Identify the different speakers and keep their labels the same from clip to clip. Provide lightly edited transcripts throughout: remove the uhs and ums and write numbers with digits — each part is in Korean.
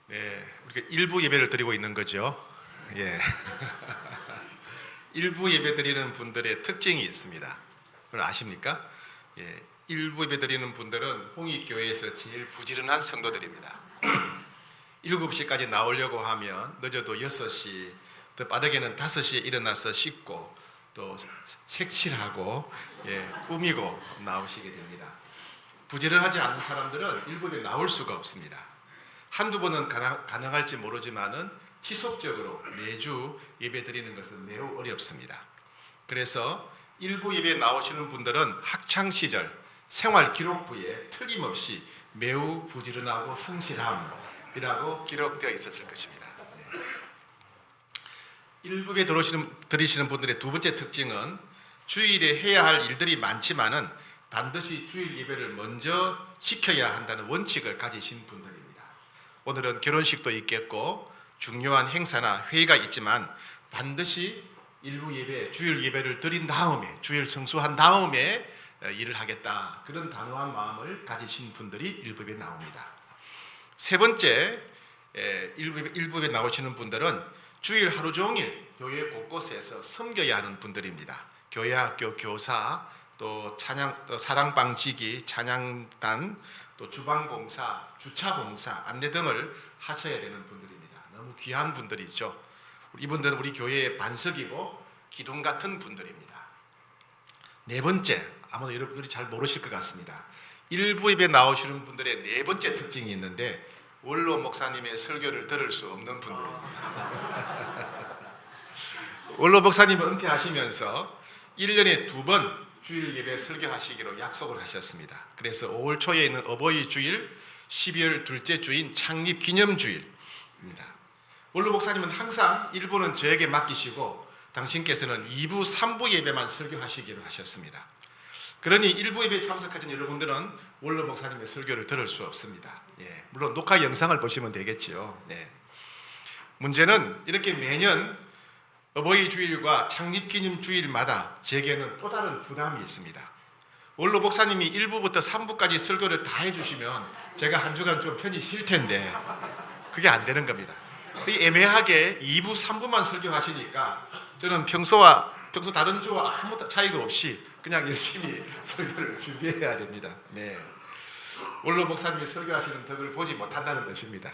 Speaker 1: 네, 우리가 일부 예배를 드리고 있는 거죠. 예. 일부 예배 드리는 분들의 특징이 있습니다. 그걸 아십니까? 예. 일부 예배 드리는 분들은 홍익교회에서 제일 부지런한 성도들입니다. 7시까지 나오려고 하면 늦어도 6시, 더 빠르게는 5시에 일어나서 씻고 또 색칠하고 꾸미고 나오시게 됩니다. 부지런하지 않은 사람들은 일부 예배 나올 수가 없습니다. 한두 번은 가능할지 모르지만은 지속적으로 매주 예배 드리는 것은 매우 어렵습니다. 그래서 일부 예배에 나오시는 분들은 학창시절 생활기록부에 틀림없이 매우 부지런하고 성실함이라고 기록되어 있었을 것입니다. 일부 예배 드리시는 분들의 두 번째 특징은 주일에 해야 할 일들이 많지만은 반드시 주일 예배를 먼저 지켜야 한다는 원칙을 가지신 분들입니다. 오늘은 결혼식도 있겠고 중요한 행사나 회의가 있지만 반드시 일부 예배, 주일 예배를 드린 다음에 주일 성수한 다음에 일을 하겠다. 그런 단호한 마음을 가지신 분들이 일부 예배에 나옵니다. 세 번째, 일부 예배 나오시는 분들은 주일 하루 종일 교회 곳곳에서 섬겨야 하는 분들입니다. 교회 학교 교사, 또 사랑방지기, 찬양단, 또 주방봉사, 주차봉사, 안내 등을 하셔야 되는 분들입니다. 너무 귀한 분들이죠. 이분들은 우리 교회의 반석이고 기둥 같은 분들입니다. 네 번째, 아마도 여러분들이 잘 모르실 것 같습니다. 일부 예배 나오시는 분들의 네 번째 특징이 있는데 원로 목사님의 설교를 들을 수 없는 분들입니다. 원로 목사님은 은퇴하시면서 1년에 2번 주일 예배 설교하시기로 약속을 하셨습니다. 그래서 5월 초에 있는 어버이 주일, 12월 둘째 주인 창립 기념주일입니다. 원로 목사님은 항상 1부는 저에게 맡기시고 당신께서는 2부, 3부 예배만 설교하시기로 하셨습니다. 그러니 1부 예배에 참석하신 여러분들은 원로 목사님의 설교를 들을 수 없습니다. 물론 녹화 영상을 보시면 되겠지요. 문제는 이렇게 매년 어버이 주일과 창립기념 주일마다 제게는 또 다른 부담이 있습니다. 원로 목사님이 1부부터 3부까지 설교를 다 해주시면 제가 한 주간 좀 편히 쉴 텐데 그게 안 되는 겁니다. 애매하게 2부, 3부만 설교하시니까 저는 평소 다른 주와 아무 차이도 없이 그냥 열심히 설교를 준비해야 됩니다. 원로 목사님이 설교하시는 덕을 보지 못한다는 것입니다.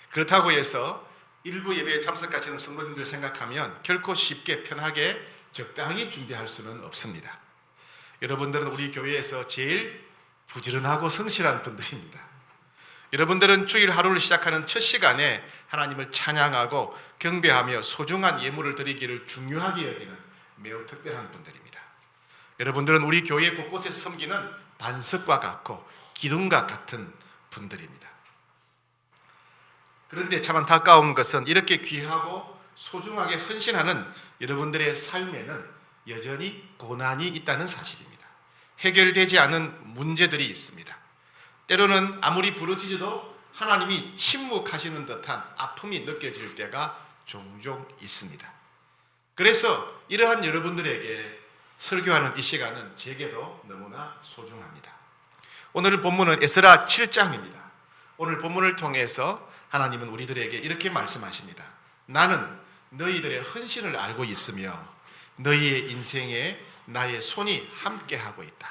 Speaker 1: 그렇다고 해서 일부 예배에 참석하시는 성도님들 생각하면 결코 쉽게 편하게 적당히 준비할 수는 없습니다. 여러분들은 우리 교회에서 제일 부지런하고 성실한 분들입니다. 여러분들은 주일 하루를 시작하는 첫 시간에 하나님을 찬양하고 경배하며 소중한 예물을 드리기를 중요하게 여기는 매우 특별한 분들입니다. 여러분들은 우리 교회 곳곳에서 섬기는 반석과 같고 기둥과 같은 분들입니다. 그런데 참 안타까운 것은 이렇게 귀하고 소중하게 헌신하는 여러분들의 삶에는 여전히 고난이 있다는 사실입니다. 해결되지 않은 문제들이 있습니다. 때로는 아무리 부르짖어도 하나님이 침묵하시는 듯한 아픔이 느껴질 때가 종종 있습니다. 그래서 이러한 여러분들에게 설교하는 이 시간은 제게도 너무나 소중합니다. 오늘 본문은 에스라 7장입니다. 오늘 본문을 통해서 하나님은 우리들에게 이렇게 말씀하십니다. 나는 너희들의 헌신을 알고 있으며 너희의 인생에 나의 손이 함께하고 있다.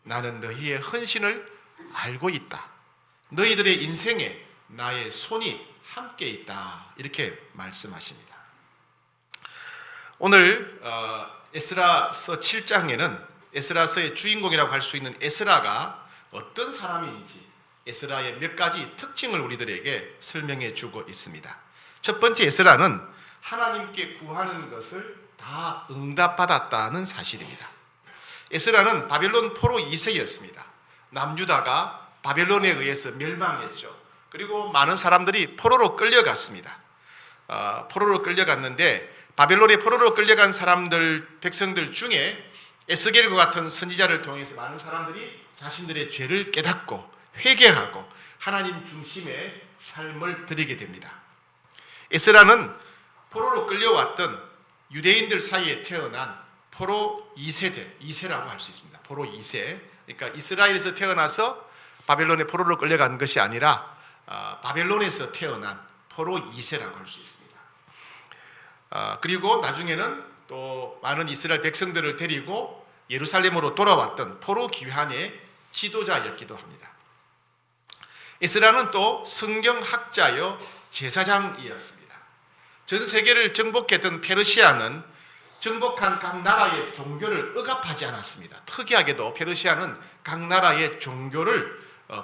Speaker 1: 나는 너희의 헌신을 알고 있다. 너희들의 인생에 나의 손이 함께 있다. 이렇게 말씀하십니다. 오늘 에스라서 7장에는 에스라서의 주인공이라고 할 수 있는 에스라가 어떤 사람인지 에스라의 몇 가지 특징을 우리들에게 설명해 주고 있습니다. 첫 번째, 에스라는 하나님께 구하는 것을 다 응답받았다는 사실입니다. 에스라는 바벨론 포로 2세였습니다. 남유다가 바벨론에 의해서 멸망했죠. 그리고 많은 사람들이 포로로 끌려갔습니다. 포로로 끌려갔는데 바벨론에 포로로 끌려간 백성들 중에 에스겔과 같은 선지자를 통해서 많은 사람들이 자신들의 죄를 깨닫고 회개하고 하나님 중심의 삶을 드리게 됩니다. 에스라는 포로로 끌려왔던 유대인들 사이에 태어난 포로 2세라고 할 수 있습니다. 포로 2세. 그러니까 이스라엘에서 태어나서 바벨론의 포로로 끌려간 것이 아니라 바벨론에서 태어난 포로 2세라고 할 수 있습니다. 그리고 나중에는 또 많은 이스라엘 백성들을 데리고 예루살렘으로 돌아왔던 포로 귀환의 지도자였기도 합니다. 에스라는 또 성경학자요 제사장이었습니다. 전 세계를 정복했던 페르시아는 정복한 각 나라의 종교를 억압하지 않았습니다. 특이하게도 페르시아는 각 나라의 종교를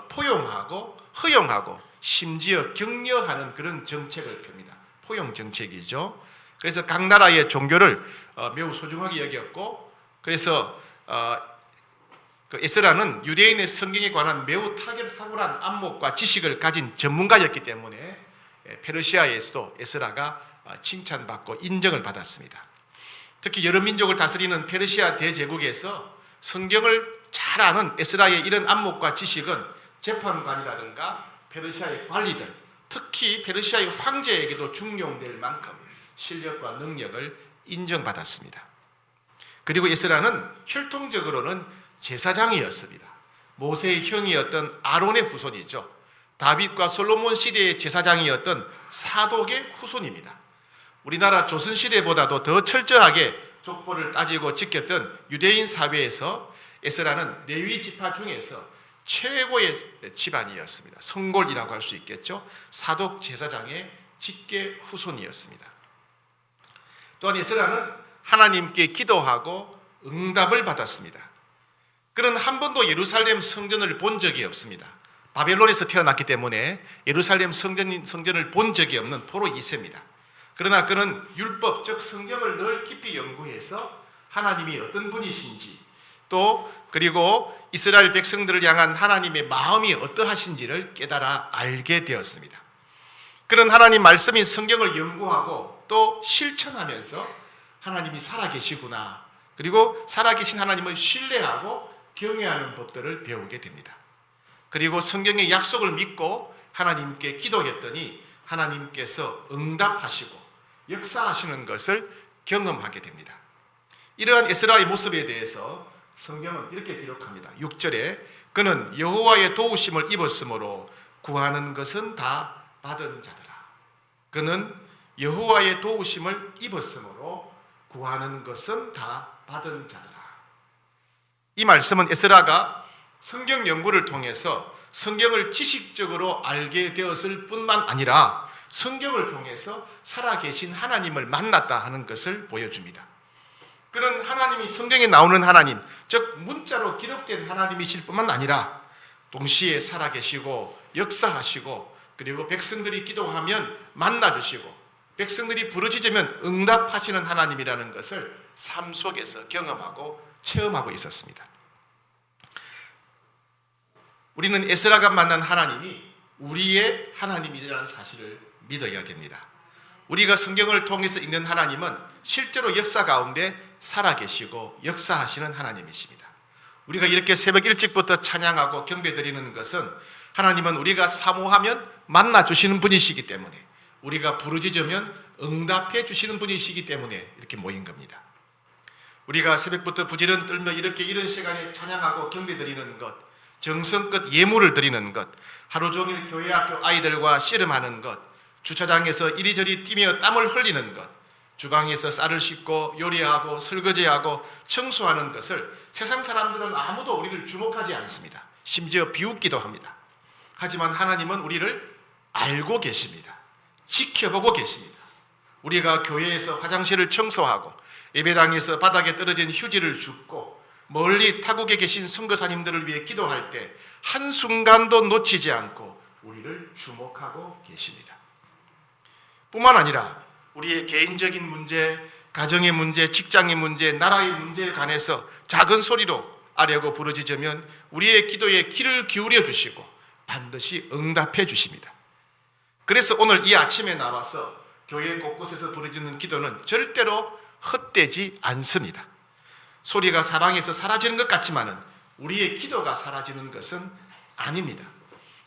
Speaker 1: 포용하고 허용하고 심지어 격려하는 그런 정책을 펴니다. 포용 정책이죠. 그래서 각 나라의 종교를 매우 소중하게 여겼고, 그래서 에스라는 유대인의 성경에 관한 매우 탁월한 안목과 지식을 가진 전문가였기 때문에 페르시아에서도 에스라가 칭찬받고 인정을 받았습니다. 특히 여러 민족을 다스리는 페르시아 대제국에서 성경을 잘 아는 에스라의 이런 안목과 지식은 재판관이라든가 페르시아의 관리들, 특히 페르시아의 황제에게도 중용될 만큼 실력과 능력을 인정받았습니다. 그리고 에스라는 혈통적으로는 제사장이었습니다. 모세의 형이었던 아론의 후손이죠. 다윗과 솔로몬 시대의 제사장이었던 사독의 후손입니다. 우리나라 조선시대보다도 더 철저하게 족보를 따지고 지켰던 유대인 사회에서 에스라는 레위 지파 중에서 최고의 집안이었습니다. 성골이라고 할 수 있겠죠. 사독 제사장의 직계 후손이었습니다. 또한 에스라는 하나님께 기도하고 응답을 받았습니다. 그는 한 번도 예루살렘 성전을 본 적이 없습니다. 바벨론에서 태어났기 때문에 예루살렘 성전을 본 적이 없는 포로 2세입니다. 그러나 그는 율법, 즉 성경을 늘 깊이 연구해서 하나님이 어떤 분이신지, 또 그리고 이스라엘 백성들을 향한 하나님의 마음이 어떠하신지를 깨달아 알게 되었습니다. 그는 하나님 말씀인 성경을 연구하고 또 실천하면서 하나님이 살아계시구나, 그리고 살아계신 하나님을 신뢰하고 경외하는 법들을 배우게 됩니다. 그리고 성경의 약속을 믿고 하나님께 기도했더니 하나님께서 응답하시고 역사하시는 것을 경험하게 됩니다. 이러한 에스라의 모습에 대해서 성경은 이렇게 기록합니다. 6절에 그는 여호와의 도우심을 입었으므로 구하는 것은 다 받은 자더라. 그는 여호와의 도우심을 입었으므로 구하는 것은 다 받은 자더라. 이 말씀은 에스라가 성경 연구를 통해서 성경을 지식적으로 알게 되었을 뿐만 아니라 성경을 통해서 살아계신 하나님을 만났다 하는 것을 보여줍니다. 그는 하나님이 성경에 나오는 하나님, 즉 문자로 기록된 하나님이실 뿐만 아니라 동시에 살아계시고 역사하시고, 그리고 백성들이 기도하면 만나주시고 백성들이 부르짖으면 응답하시는 하나님이라는 것을 삶 속에서 경험하고 체험하고 있었습니다. 우리는 에스라가 만난 하나님이 우리의 하나님이라는 사실을 믿어야 됩니다. 우리가 성경을 통해서 읽는 하나님은 실제로 역사 가운데 살아계시고 역사하시는 하나님이십니다. 우리가 이렇게 새벽 일찍부터 찬양하고 경배드리는 것은 하나님은 우리가 사모하면 만나주시는 분이시기 때문에, 우리가 부르짖으면 응답해 주시는 분이시기 때문에 이렇게 모인 겁니다. 우리가 새벽부터 부지런 떨며 이렇게 이런 시간에 찬양하고 경배드리는 것, 정성껏 예물을 드리는 것, 하루 종일 교회 학교 아이들과 씨름하는 것, 주차장에서 이리저리 뛰며 땀을 흘리는 것, 주방에서 쌀을 씻고 요리하고 설거지하고 청소하는 것을 세상 사람들은 아무도 우리를 주목하지 않습니다. 심지어 비웃기도 합니다. 하지만 하나님은 우리를 알고 계십니다. 지켜보고 계십니다. 우리가 교회에서 화장실을 청소하고 예배당에서 바닥에 떨어진 휴지를 줍고 멀리 타국에 계신 선교사님들을 위해 기도할 때 한순간도 놓치지 않고 우리를 주목하고 계십니다. 뿐만 아니라 우리의 개인적인 문제, 가정의 문제, 직장의 문제, 나라의 문제에 관해서 작은 소리로 아뢰고 부르짖으면 우리의 기도에 귀를 기울여 주시고 반드시 응답해 주십니다. 그래서 오늘 이 아침에 나와서 교회 곳곳에서 부르짖는 기도는 절대로 헛되지 않습니다. 소리가 사방에서 사라지는 것 같지만은 우리의 기도가 사라지는 것은 아닙니다.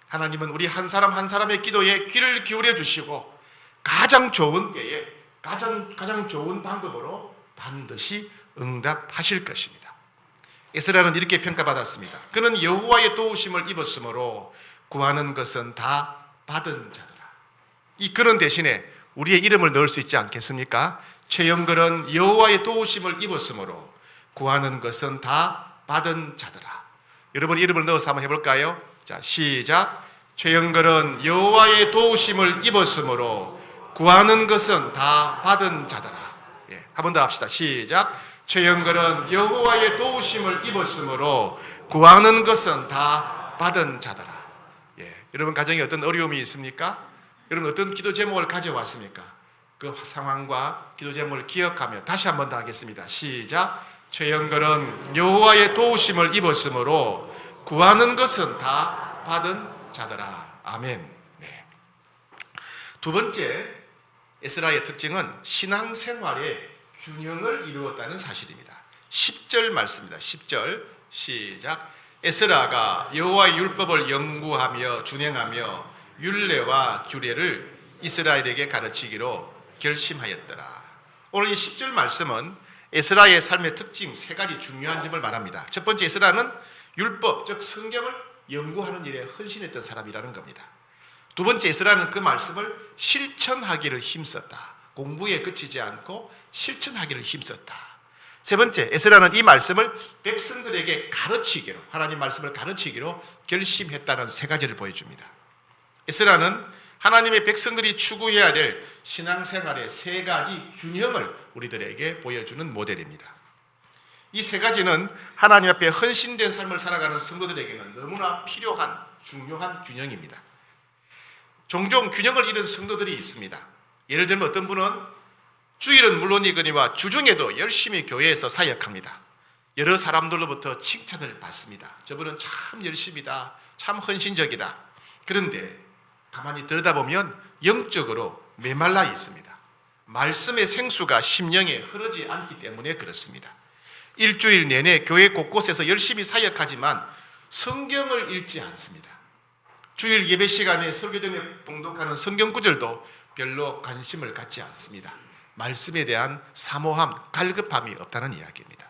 Speaker 1: 하나님은 우리 한 사람 한 사람의 기도에 귀를 기울여 주시고 가장 좋은 때에 가장 좋은 방법으로 반드시 응답하실 것입니다. 에스라는 이렇게 평가받았습니다. 그는 여호와의 도우심을 입었으므로 구하는 것은 다 받은 자더라. 이 근원 대신에 우리의 이름을 넣을 수 있지 않겠습니까? 최영걸은 여호와의 도우심을 입었으므로 구하는 것은 다 받은 자더라. 여러분 이름을 넣어서 한번 해볼까요? 자, 시작. 최영걸은 여호와의 도우심을 입었으므로 구하는 것은 다 받은 자더라. 한 번 더 합시다. 시작. 최영걸은 여호와의 도우심을 입었으므로 구하는 것은 다 받은 자더라. 여러분 가정에 어떤 어려움이 있습니까? 여러분 어떤 기도 제목을 가져왔습니까? 그 상황과 기도 제목을 기억하며 다시 한 번 더 하겠습니다. 시작. 최영걸은 여호와의 도우심을 입었으므로 구하는 것은 다 받은 자더라. 아멘. 네. 두 번째 에스라의 특징은 신앙생활의 균형을 이루었다는 사실입니다. 10절 말씀입니다. 10절 시작. 에스라가 여호와의 율법을 연구하며 준행하며 율례와 규례를 이스라엘에게 가르치기로 결심하였더라. 오늘 이 10절 말씀은 에스라의 삶의 특징 세 가지 중요한 점을 말합니다. 첫 번째, 에스라는 율법, 즉 성경을 연구하는 일에 헌신했던 사람이라는 겁니다. 두 번째, 에스라는 그 말씀을 실천하기를 힘썼다. 공부에 그치지 않고 실천하기를 힘썼다. 세 번째, 에스라는 이 말씀을 백성들에게 가르치기로, 하나님 말씀을 가르치기로 결심했다는 세 가지를 보여줍니다. 에스라는 하나님의 백성들이 추구해야 될 신앙생활의 세 가지 균형을 우리들에게 보여주는 모델입니다. 이 세 가지는 하나님 앞에 헌신된 삶을 살아가는 성도들에게는 너무나 필요한 중요한 균형입니다. 종종 균형을 잃은 성도들이 있습니다. 예를 들면 어떤 분은 주일은 물론이거니와 주중에도 열심히 교회에서 사역합니다. 여러 사람들로부터 칭찬을 받습니다. 저분은 참 열심이다, 참 헌신적이다. 그런데 가만히 들여다보면 영적으로 메말라 있습니다. 말씀의 생수가 심령에 흐르지 않기 때문에 그렇습니다. 일주일 내내 교회 곳곳에서 열심히 사역하지만 성경을 읽지 않습니다. 주일 예배 시간에 설교 전에 봉독하는 성경 구절도 별로 관심을 갖지 않습니다. 말씀에 대한 사모함, 갈급함이 없다는 이야기입니다.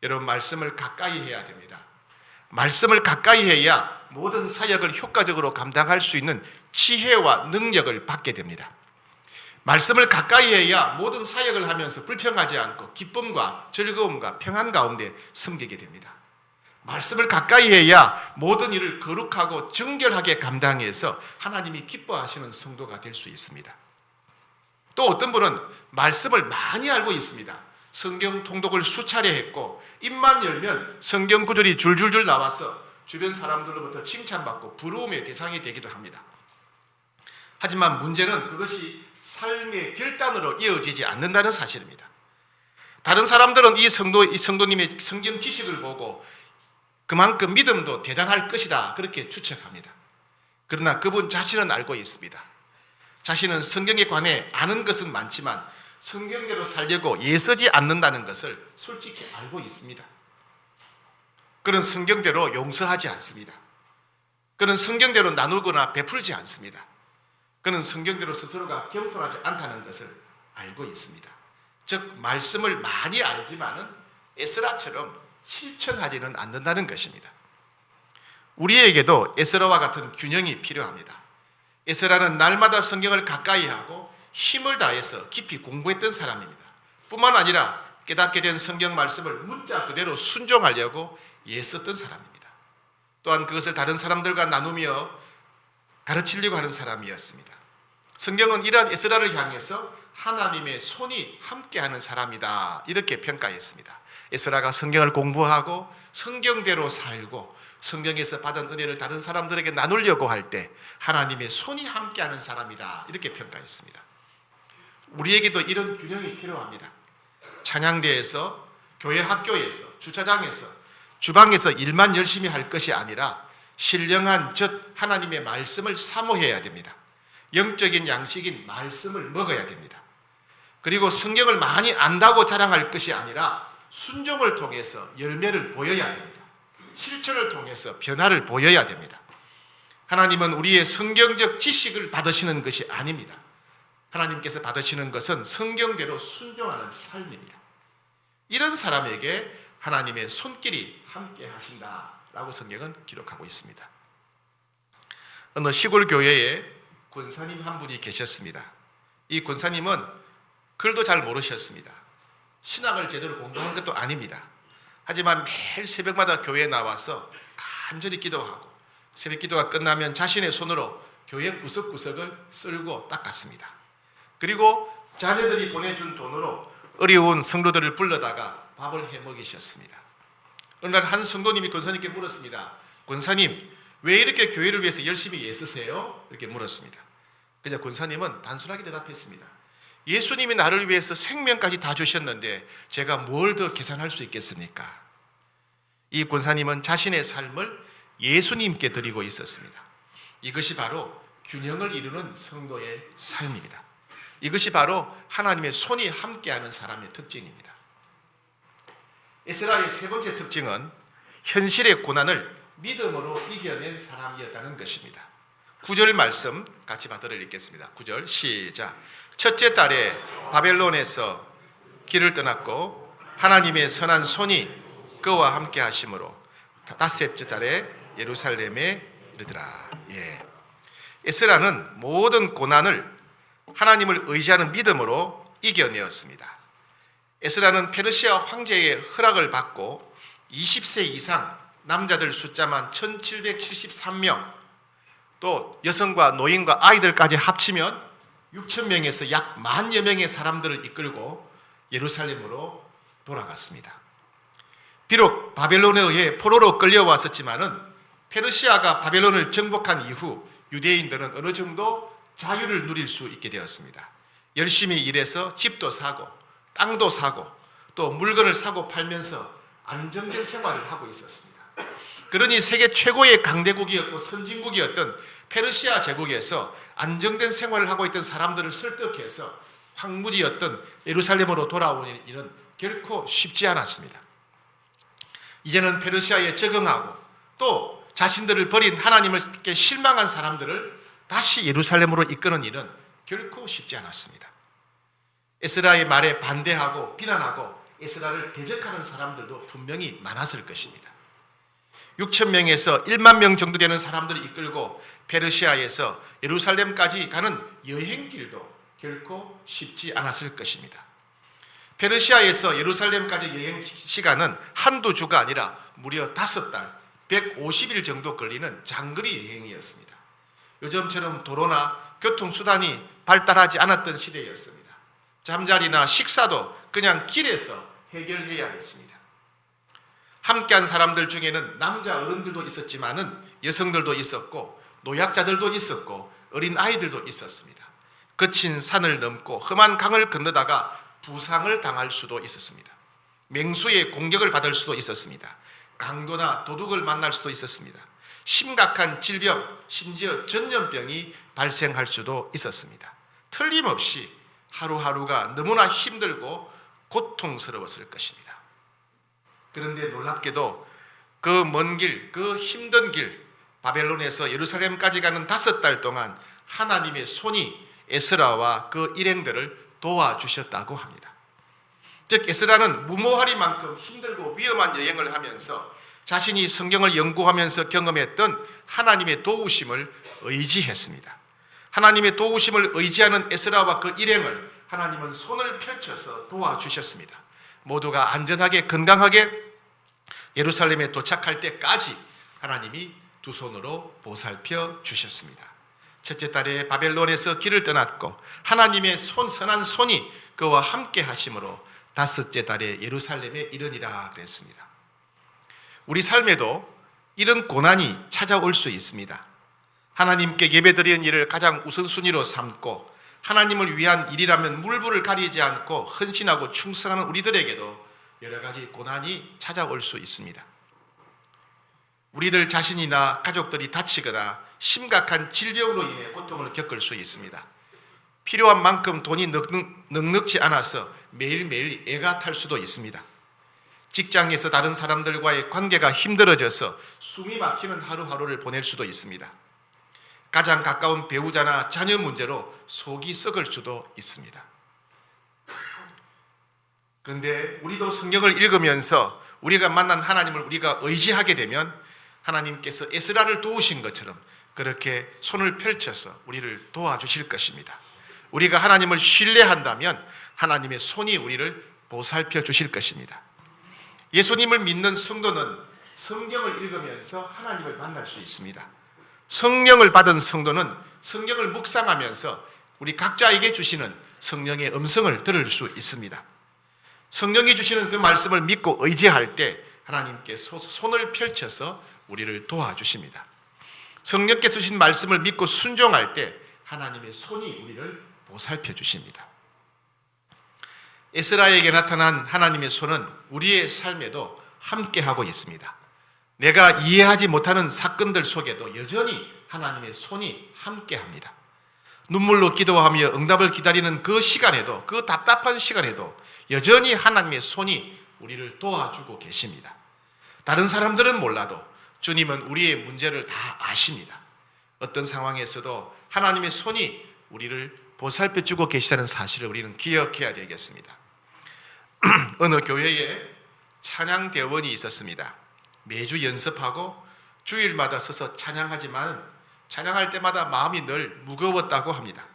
Speaker 1: 여러분, 말씀을 가까이 해야 됩니다. 말씀을 가까이 해야 모든 사역을 효과적으로 감당할 수 있는 지혜와 능력을 받게 됩니다. 말씀을 가까이 해야 모든 사역을 하면서 불평하지 않고 기쁨과 즐거움과 평안 가운데 섬기게 됩니다. 말씀을 가까이 해야 모든 일을 거룩하고 정결하게 감당해서 하나님이 기뻐하시는 성도가 될 수 있습니다. 또 어떤 분은 말씀을 많이 알고 있습니다. 성경 통독을 수차례 했고 입만 열면 성경 구절이 줄줄줄 나와서 주변 사람들로부터 칭찬받고 부러움의 대상이 되기도 합니다. 하지만 문제는 그것이 삶의 결단으로 이어지지 않는다는 사실입니다. 다른 사람들은 이 성도님의 성경 지식을 보고 그만큼 믿음도 대단할 것이다 그렇게 추측합니다. 그러나 그분 자신은 알고 있습니다. 자신은 성경에 관해 아는 것은 많지만 성경대로 살려고 애쓰지 않는다는 것을 솔직히 알고 있습니다. 그는 성경대로 용서하지 않습니다. 그는 성경대로 나누거나 베풀지 않습니다. 그는 성경대로 스스로가 겸손하지 않다는 것을 알고 있습니다. 즉 말씀을 많이 알지만은 에스라처럼 실천하지는 않는다는 것입니다. 우리에게도 에스라와 같은 균형이 필요합니다. 에스라는 날마다 성경을 가까이 하고 힘을 다해서 깊이 공부했던 사람입니다. 뿐만 아니라 깨닫게 된 성경 말씀을 문자 그대로 순종하려고 애썼던 사람입니다. 또한 그것을 다른 사람들과 나누며 가르치려고 하는 사람이었습니다. 성경은 이러한 에스라를 향해서 하나님의 손이 함께하는 사람이다 이렇게 평가했습니다. 에스라가 성경을 공부하고 성경대로 살고 성경에서 받은 은혜를 다른 사람들에게 나누려고 할 때 하나님의 손이 함께하는 사람이다 이렇게 평가했습니다. 우리에게도 이런 균형이 필요합니다. 찬양대에서, 교회 학교에서, 주차장에서, 주방에서 일만 열심히 할 것이 아니라 신령한 젖 하나님의 말씀을 사모해야 됩니다. 영적인 양식인 말씀을 먹어야 됩니다. 그리고 성경을 많이 안다고 자랑할 것이 아니라 순종을 통해서 열매를 보여야 됩니다. 실천을 통해서 변화를 보여야 됩니다. 하나님은 우리의 성경적 지식을 받으시는 것이 아닙니다. 하나님께서 받으시는 것은 성경대로 순종하는 삶입니다. 이런 사람에게 하나님의 손길이 함께 하신다라고 성경은 기록하고 있습니다. 어느 시골 교회에 권사님 한 분이 계셨습니다. 이 권사님은 글도 잘 모르셨습니다. 신학을 제대로 공부한 것도 아닙니다. 하지만 매일 새벽마다 교회에 나와서 간절히 기도하고 새벽 기도가 끝나면 자신의 손으로 교회 구석구석을 쓸고 닦았습니다. 그리고 자녀들이 보내준 돈으로 어려운 성도들을 불러다가 밥을 해 먹이셨습니다. 어느 날 한 성도님이 권사님께 물었습니다. 권사님, 왜 이렇게 교회를 위해서 열심히 애쓰세요? 이렇게 물었습니다. 그냥 권사님은 단순하게 대답했습니다. 예수님이 나를 위해서 생명까지 다 주셨는데 제가 뭘 더 계산할 수 있겠습니까? 이 권사님은 자신의 삶을 예수님께 드리고 있었습니다. 이것이 바로 균형을 이루는 성도의 삶입니다. 이것이 바로 하나님의 손이 함께하는 사람의 특징입니다. 에스라의 세 번째 특징은 현실의 고난을 믿음으로 이겨낸 사람이었다는 것입니다. 9절 말씀 같이 받들어 읽겠습니다. 9절 시작. 첫째 달에 바벨론에서 길을 떠났고 하나님의 선한 손이 그와 함께 하심으로 다섯째 달에 예루살렘에 이르더라. 에스라는 모든 고난을 하나님을 의지하는 믿음으로 이겨내었습니다. 에스라는 페르시아 황제의 허락을 받고 20세 이상 남자들 숫자만 1773명, 또 여성과 노인과 아이들까지 합치면 6,000명에서 약 10,000여 명의 사람들을 이끌고 예루살렘으로 돌아갔습니다. 비록 바벨론에 의해 포로로 끌려왔었지만은 페르시아가 바벨론을 정복한 이후 유대인들은 어느 정도 자유를 누릴 수 있게 되었습니다. 열심히 일해서 집도 사고 땅도 사고 또 물건을 사고 팔면서 안정된 생활을 하고 있었습니다. 그러니 세계 최고의 강대국이었고 선진국이었던 페르시아 제국에서 안정된 생활을 하고 있던 사람들을 설득해서 황무지였던 예루살렘으로 돌아오는 일은 결코 쉽지 않았습니다. 이제는 페르시아에 적응하고 또 자신들을 버린 하나님께 실망한 사람들을 다시 예루살렘으로 이끄는 일은 결코 쉽지 않았습니다. 에스라의 말에 반대하고 비난하고 에스라를 대적하는 사람들도 분명히 많았을 것입니다. 6,000명에서 10,000명 정도 되는 사람들을 이끌고 페르시아에서 예루살렘까지 가는 여행길도 결코 쉽지 않았을 것입니다. 페르시아에서 예루살렘까지 여행 시간은 한두 주가 아니라 무려 5달, 150일 정도 걸리는 장거리 여행이었습니다. 요즘처럼 도로나 교통수단이 발달하지 않았던 시대였습니다. 잠자리나 식사도 그냥 길에서 해결해야 했습니다. 함께한 사람들 중에는 남자 어른들도 있었지만은 여성들도 있었고 노약자들도 있었고 어린 아이들도 있었습니다. 거친 산을 넘고 험한 강을 건너다가 부상을 당할 수도 있었습니다. 맹수의 공격을 받을 수도 있었습니다. 강도나 도둑을 만날 수도 있었습니다. 심각한 질병, 심지어 전염병이 발생할 수도 있었습니다. 틀림없이 하루하루가 너무나 힘들고 고통스러웠을 것입니다. 그런데 놀랍게도 그 먼 길, 그 힘든 길, 바벨론에서 예루살렘까지 가는 5달 동안 하나님의 손이 에스라와 그 일행들을 도와주셨다고 합니다. 즉 에스라는 무모하리만큼 힘들고 위험한 여행을 하면서 자신이 성경을 연구하면서 경험했던 하나님의 도우심을 의지했습니다. 하나님의 도우심을 의지하는 에스라와 그 일행을 하나님은 손을 펼쳐서 도와주셨습니다. 모두가 안전하게 건강하게 예루살렘에 도착할 때까지 하나님이 두 손으로 보살펴 주셨습니다. 첫째 달에 바벨론에서 길을 떠났고 하나님의 선한 손이 그와 함께 하심으로 다섯째 달에 예루살렘에 이르니라 그랬습니다. 우리 삶에도 이런 고난이 찾아올 수 있습니다. 하나님께 예배드리는 일을 가장 우선순위로 삼고 하나님을 위한 일이라면 물불을 가리지 않고 헌신하고 충성하는 우리들에게도 여러 가지 고난이 찾아올 수 있습니다. 우리들 자신이나 가족들이 다치거나 심각한 질병으로 인해 고통을 겪을 수 있습니다. 필요한 만큼 돈이 넉넉지 않아서 매일매일 애가 탈 수도 있습니다. 직장에서 다른 사람들과의 관계가 힘들어져서 숨이 막히는 하루하루를 보낼 수도 있습니다. 가장 가까운 배우자나 자녀 문제로 속이 썩을 수도 있습니다. 그런데 우리도 성경을 읽으면서 우리가 만난 하나님을 우리가 의지하게 되면 하나님께서 에스라를 도우신 것처럼 그렇게 손을 펼쳐서 우리를 도와주실 것입니다. 우리가 하나님을 신뢰한다면 하나님의 손이 우리를 보살펴 주실 것입니다. 예수님을 믿는 성도는 성경을 읽으면서 하나님을 만날 수 있습니다. 성령을 받은 성도는 성경을 묵상하면서 우리 각자에게 주시는 성령의 음성을 들을 수 있습니다. 성령이 주시는 그 말씀을 믿고 의지할 때 하나님께 손을 펼쳐서 우리를 도와주십니다. 성령께서 주신 말씀을 믿고 순종할 때 하나님의 손이 우리를 보살펴 주십니다. 에스라에게 나타난 하나님의 손은 우리의 삶에도 함께하고 있습니다. 내가 이해하지 못하는 사건들 속에도 여전히 하나님의 손이 함께합니다. 눈물로 기도하며 응답을 기다리는 그 시간에도, 그 답답한 시간에도 여전히 하나님의 손이 우리를 도와주고 계십니다. 다른 사람들은 몰라도 주님은 우리의 문제를 다 아십니다. 어떤 상황에서도 하나님의 손이 우리를 보살펴 주고 계시다는 사실을 우리는 기억해야 되겠습니다. 어느 교회에 찬양대원이 있었습니다. 매주 연습하고 주일마다 서서 찬양하지만 찬양할 때마다 마음이 늘 무거웠다고 합니다.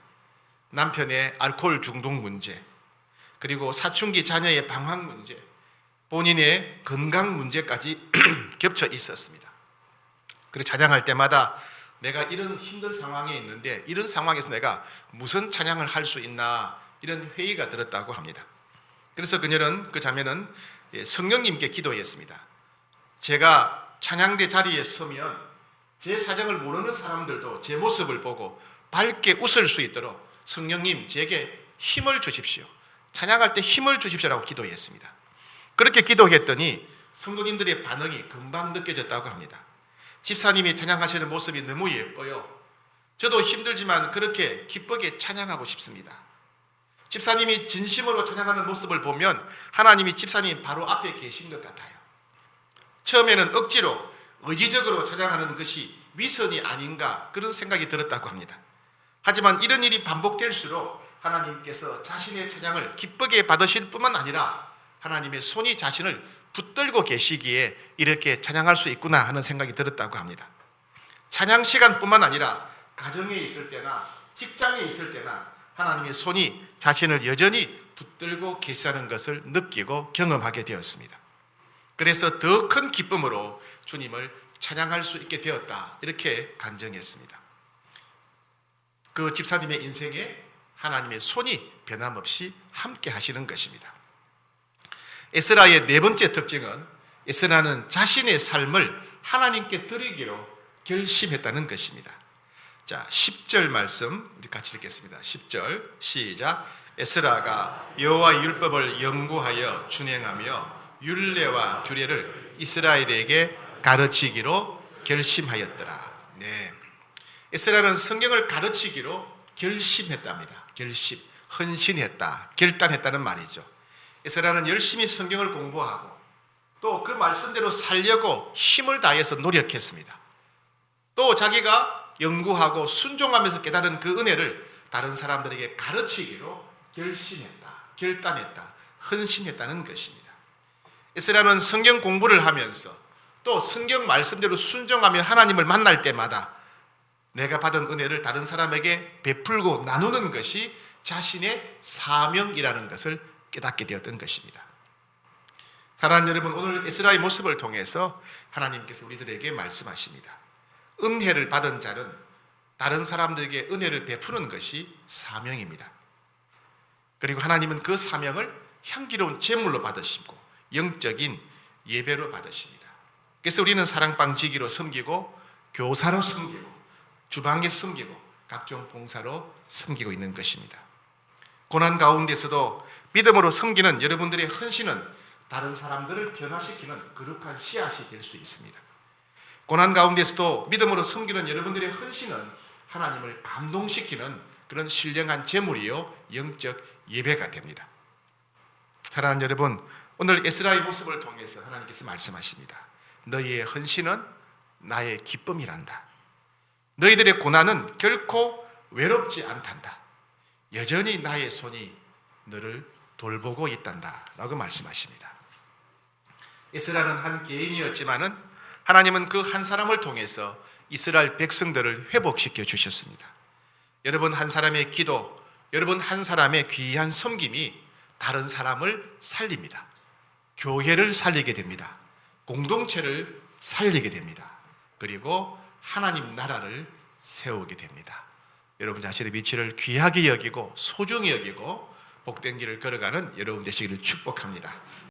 Speaker 1: 남편의 알코올 중독 문제, 그리고 사춘기 자녀의 방황 문제, 본인의 건강 문제까지 겹쳐 있었습니다. 그리고 찬양할 때마다 내가 이런 힘든 상황에 있는데 이런 상황에서 내가 무슨 찬양을 할 수 있나, 이런 회의가 들었다고 합니다. 그래서 그녀는, 그 자매는 성령님께 기도했습니다. 제가 찬양대 자리에 서면 제 사정을 모르는 사람들도 제 모습을 보고 밝게 웃을 수 있도록 성령님 제게 힘을 주십시오. 찬양할 때 힘을 주십시오라고 기도했습니다. 그렇게 기도했더니 성도님들의 반응이 금방 느껴졌다고 합니다. 집사님이 찬양하시는 모습이 너무 예뻐요. 저도 힘들지만 그렇게 기쁘게 찬양하고 싶습니다. 집사님이 진심으로 찬양하는 모습을 보면 하나님이 집사님 바로 앞에 계신 것 같아요. 처음에는 억지로 의지적으로 찬양하는 것이 위선이 아닌가, 그런 생각이 들었다고 합니다. 하지만 이런 일이 반복될수록 하나님께서 자신의 찬양을 기쁘게 받으실 뿐만 아니라 하나님의 손이 자신을 붙들고 계시기에 이렇게 찬양할 수 있구나 하는 생각이 들었다고 합니다. 찬양 시간뿐만 아니라 가정에 있을 때나 직장에 있을 때나 하나님의 손이 자신을 여전히 붙들고 계시다는 것을 느끼고 경험하게 되었습니다. 그래서 더 큰 기쁨으로 주님을 찬양할 수 있게 되었다, 이렇게 간증했습니다. 그 집사님의 인생에 하나님의 손이 변함없이 함께 하시는 것입니다. 에스라의 네 번째 특징은 에스라는 자신의 삶을 하나님께 드리기로 결심했다는 것입니다. 자, 10절 말씀 우리 같이 읽겠습니다. 10절 시작. 에스라가 여호와의 율법을 연구하여 준행하며 율례와 규례를 이스라엘에게 가르치기로 결심하였더라. 네, 에스라는 성경을 가르치기로 결심했답니다. 결심, 헌신했다, 결단했다는 말이죠. 에스라는 열심히 성경을 공부하고 또 그 말씀대로 살려고 힘을 다해서 노력했습니다. 또 자기가 연구하고 순종하면서 깨달은 그 은혜를 다른 사람들에게 가르치기로 결심했다, 결단했다, 헌신했다는 것입니다. 에스라는 성경 공부를 하면서 또 성경 말씀대로 순종하며 하나님을 만날 때마다 내가 받은 은혜를 다른 사람에게 베풀고 나누는 것이 자신의 사명이라는 것을 깨닫게 되었던 것입니다. 사랑하는 여러분, 오늘 에스라의 모습을 통해서 하나님께서 우리들에게 말씀하십니다. 은혜를 받은 자는 다른 사람들에게 은혜를 베푸는 것이 사명입니다. 그리고 하나님은 그 사명을 향기로운 제물로 받으시고 영적인 예배로 받으십니다. 그래서 우리는 사랑방지기로 섬기고 교사로 섬기고 주방에 섬기고 각종 봉사로 섬기고 있는 것입니다. 고난 가운데서도 믿음으로 섬기는 여러분들의 헌신은 다른 사람들을 변화시키는 거룩한 씨앗이 될 수 있습니다. 고난 가운데서도 믿음으로 섬기는 여러분들의 헌신은 하나님을 감동시키는 그런 신령한 제물이요 영적 예배가 됩니다. 사랑하는 여러분, 오늘 에스라의 모습을 통해서 하나님께서 말씀하십니다. 너희의 헌신은 나의 기쁨이란다. 너희들의 고난은 결코 외롭지 않단다. 여전히 나의 손이 너를 돌보고 있단다 라고 말씀하십니다. 에스라는 한 개인이었지만은 하나님은 그 한 사람을 통해서 이스라엘 백성들을 회복시켜 주셨습니다. 여러분 한 사람의 기도, 여러분 한 사람의 귀한 섬김이 다른 사람을 살립니다. 교회를 살리게 됩니다. 공동체를 살리게 됩니다. 그리고 하나님 나라를 세우게 됩니다. 여러분 자신의 위치를 귀하게 여기고 소중히 여기고 복된 길을 걸어가는 여러분 되시기를 축복합니다.